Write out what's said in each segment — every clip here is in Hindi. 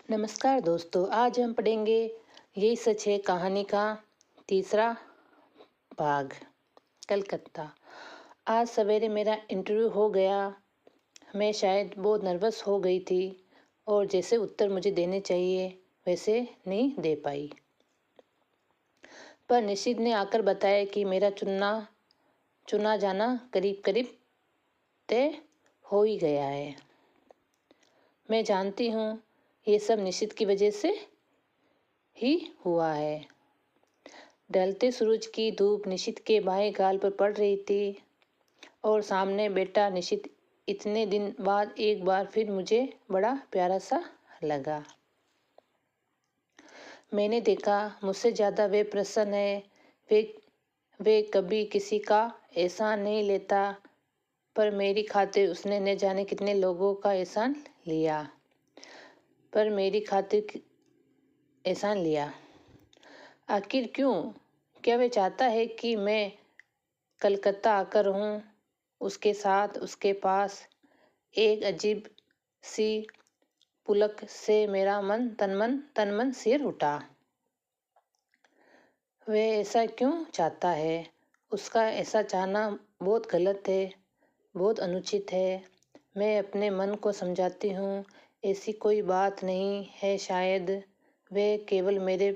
नमस्कार दोस्तों, आज हम पढ़ेंगे यही सच है कहानी का तीसरा भाग। कलकत्ता। आज सवेरे मेरा इंटरव्यू हो गया। मैं शायद बहुत नर्वस हो गई थी और जैसे उत्तर मुझे देने चाहिए वैसे नहीं दे पाई। पर निशित ने आकर बताया कि मेरा चुना जाना करीब करीब तय हो ही गया है। मैं जानती हूँ ये सब निशित की वजह से ही हुआ है। ढलते सूरज की धूप निशित के बाएं गाल पर पड़ रही थी और सामने बैठा निशित इतने दिन बाद एक बार फिर मुझे बड़ा प्यारा सा लगा। मैंने देखा मुझसे ज़्यादा वे प्रसन्न है। वे कभी किसी का एहसान नहीं लेता, पर मेरी खातिर उसने न जाने कितने लोगों का एहसान लिया। आखिर क्यों? क्या वे चाहता है कि मैं कलकत्ता आकर रहूं उसके साथ? उसके पास एक अजीब सी पुलक से मेरा तन मन सिर उठा। वह ऐसा क्यों चाहता है? उसका ऐसा चाहना बहुत गलत है, बहुत अनुचित है। मैं अपने मन को समझाती हूँ, ऐसी कोई बात नहीं है। शायद वह केवल मेरे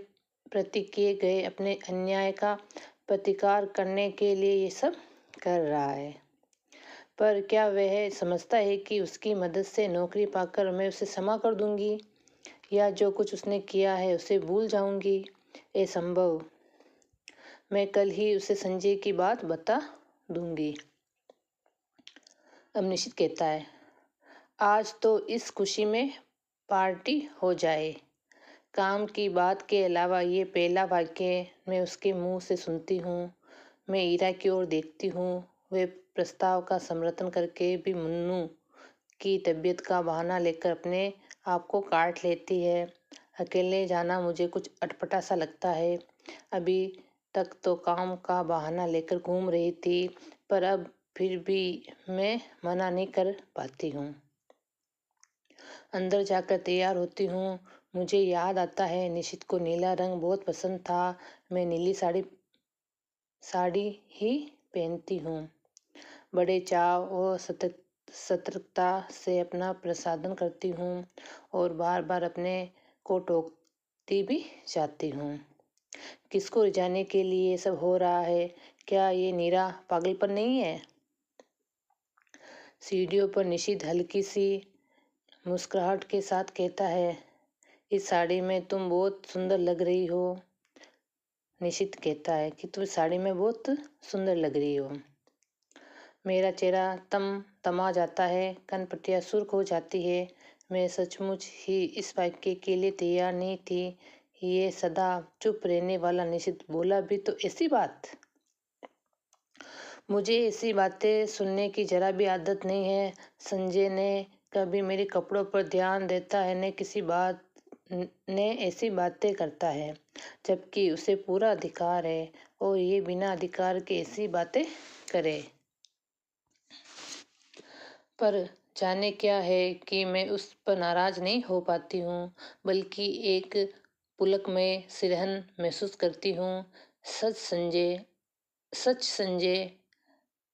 प्रति किए गए अपने अन्याय का प्रतिकार करने के लिए ये सब कर रहा है। पर क्या वह समझता है कि उसकी मदद से नौकरी पाकर मैं उसे क्षमा कर दूंगी या जो कुछ उसने किया है उसे भूल जाऊंगी? असंभव। मैं कल ही उसे संजय की बात बता दूंगी। अब निशित कहता है, आज तो इस खुशी में पार्टी हो जाए। काम की बात के अलावा ये पहला वाक्य मैं उसके मुंह से सुनती हूँ। मैं ईरा की ओर देखती हूँ। वे प्रस्ताव का समर्थन करके भी मुन्नू की तबीयत का बहाना लेकर अपने आप को काट लेती है। अकेले जाना मुझे कुछ अटपटा सा लगता है। अभी तक तो काम का बहाना लेकर घूम रही थी, पर अब फिर भी मैं मना नहीं कर पाती हूँ। अंदर जाकर तैयार होती हूँ। मुझे याद आता है निशित को नीला रंग बहुत पसंद था। मैं नीली साड़ी ही पहनती हूँ। बड़े चाव और सतर्कता से अपना प्रसाधन करती हूँ और बार बार अपने को टोकती भी जाती हूँ। किसको रिझाने के लिए ये सब हो रहा है? क्या ये नीरा पागलपन नहीं है? सीढ़ियों पर निशित हल्की सी मुस्कुराहट के साथ कहता है, इस साड़ी में तुम बहुत सुंदर लग रही हो। निशित कहता है कि तुम साड़ी में बहुत सुंदर लग रही हो। मेरा चेहरा तमा जाता है, कनपटियाँ सुर्ख हो जाती है। मैं सचमुच ही इस वाक्य के लिए तैयार नहीं थी। ये सदा चुप रहने वाला निशित बोला भी तो ऐसी बात। मुझे ऐसी बातें सुनने की जरा भी आदत नहीं है। संजय ने कभी मेरे कपड़ों पर ध्यान देता है न किसी बात ने ऐसी बातें करता है, जबकि उसे पूरा अधिकार है और ये बिना अधिकार के ऐसी बातें करे। पर जाने क्या है कि मैं उस पर नाराज नहीं हो पाती हूँ, बल्कि एक पुलक में सिरहन महसूस करती हूँ। सच संजय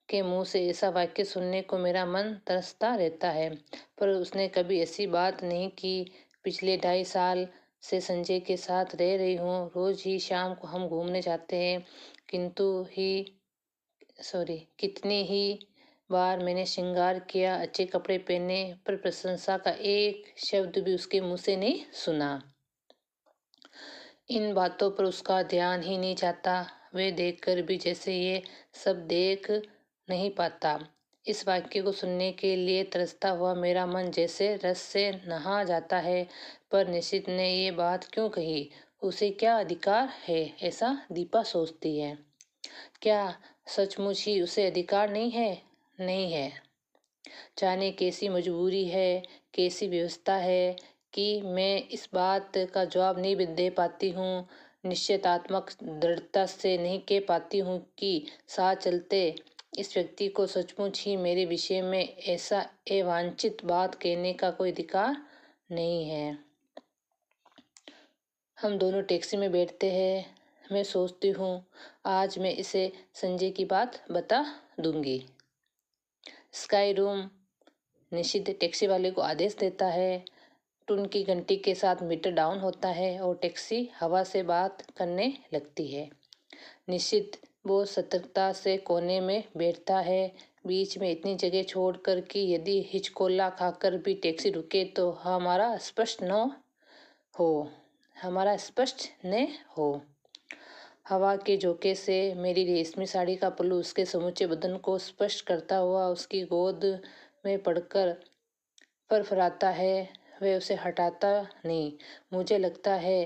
के मुंह से ऐसा वाक्य सुनने को मेरा मन तरसता रहता है, पर उसने कभी ऐसी बात नहीं की। पिछले 2.5 साल से संजय के साथ रह रही हूँ। रोज ही शाम को हम घूमने जाते हैं, कितनी ही बार मैंने श्रृंगार किया, अच्छे कपड़े पहने, पर प्रशंसा का एक शब्द भी उसके मुंह से नहीं सुना। इन बातों पर उसका ध्यान ही नहीं जाता। वे देखकर भी जैसे ये सब देख नहीं पाता। इस वाक्य को सुनने के लिए तरसता हुआ मेरा मन जैसे रस से नहा जाता है। पर निशित ने ये बात क्यों कही? उसे क्या अधिकार है ऐसा? दीपा सोचती है। क्या सचमुच ही उसे अधिकार नहीं है? नहीं है। जाने कैसी मजबूरी है, कैसी व्यवस्था है कि मैं इस बात का जवाब नहीं दे पाती हूँ। निश्चयतात्मक दृढ़ता से नहीं कह पाती हूँ कि साथ चलते इस व्यक्ति को सचमुच ही मेरे विषय में ऐसा अवांछित बात कहने का कोई अधिकार नहीं है। हम दोनों टैक्सी में बैठते हैं। मैं सोचती हूँ आज मैं इसे संजय की बात बता दूंगी। स्काई रूम निशित टैक्सी वाले को आदेश देता है। टून की घंटी के साथ मीटर डाउन होता है और टैक्सी हवा से बात करने लगती है। निशित बहुत सतर्कता से कोने में बैठता है, बीच में इतनी जगह छोड़कर कि यदि हिचकोला खाकर भी टैक्सी रुके तो हमारा स्पष्ट न हो। हवा के झोंके से मेरी रेशमी साड़ी का पल्लू उसके समूचे बदन को स्पर्श करता हुआ उसकी गोद में पड़कर फरफराता है। वह उसे हटाता नहीं। मुझे लगता है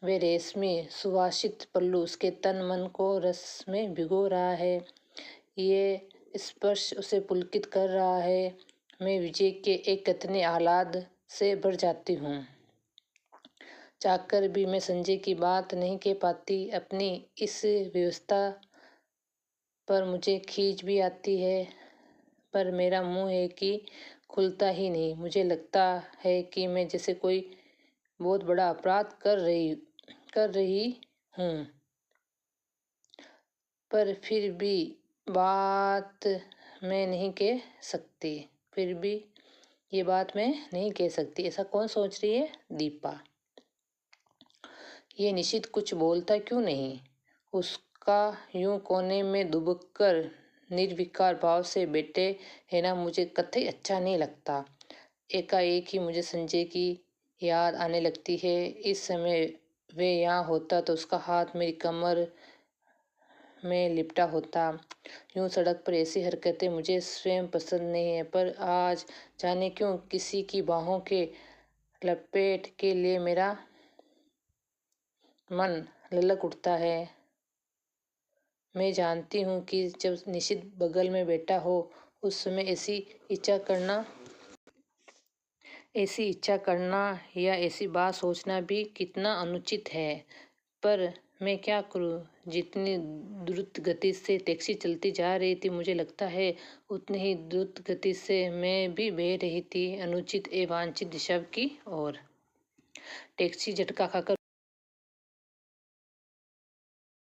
वह रेशमी सुवासित पल्लू उसके तन मन को रस में भिगो रहा है। ये स्पर्श उसे पुलकित कर रहा है। मैं विजय के एक कतने आह्लाद से भर जाती हूँ। चाहकर भी मैं संजय की बात नहीं कह पाती। अपनी इस व्यवस्था पर मुझे खींच भी आती है, पर मेरा मुंह है कि खुलता ही नहीं। मुझे लगता है कि मैं जैसे कोई बहुत बड़ा अपराध कर रही हूँ, पर फिर भी बात मैं नहीं कह सकती। ये बात मैं नहीं कह सकती। ऐसा कौन सोच रही है? दीपा। ये निशित कुछ बोलता क्यों नहीं? उसका यूं कोने में दुबककर निर्विकार भाव से बैठे रहना मुझे कतई अच्छा नहीं लगता। एकाएक ही मुझे संजय की याद आने लगती है। इस समय वे यहाँ होता तो उसका हाथ मेरी कमर में लिपटा होता। यूं सड़क पर ऐसी हरकतें मुझे स्वयं पसंद नहीं है, पर आज जाने क्यों किसी की बाहों के लपेट के लिए मेरा मन ललक उठता है। मैं जानती हूँ कि जब निशित बगल में बैठा हो उस समय ऐसी इच्छा करना या ऐसी बात सोचना भी कितना अनुचित है, पर मैं क्या करूँ? जितनी द्रुत गति से टैक्सी चलती जा रही थी, मुझे लगता है उतनी ही द्रुत गति से मैं भी बह रही थी अनुचित एवं वांछित दिशा की ओर। टैक्सी झटका खाकर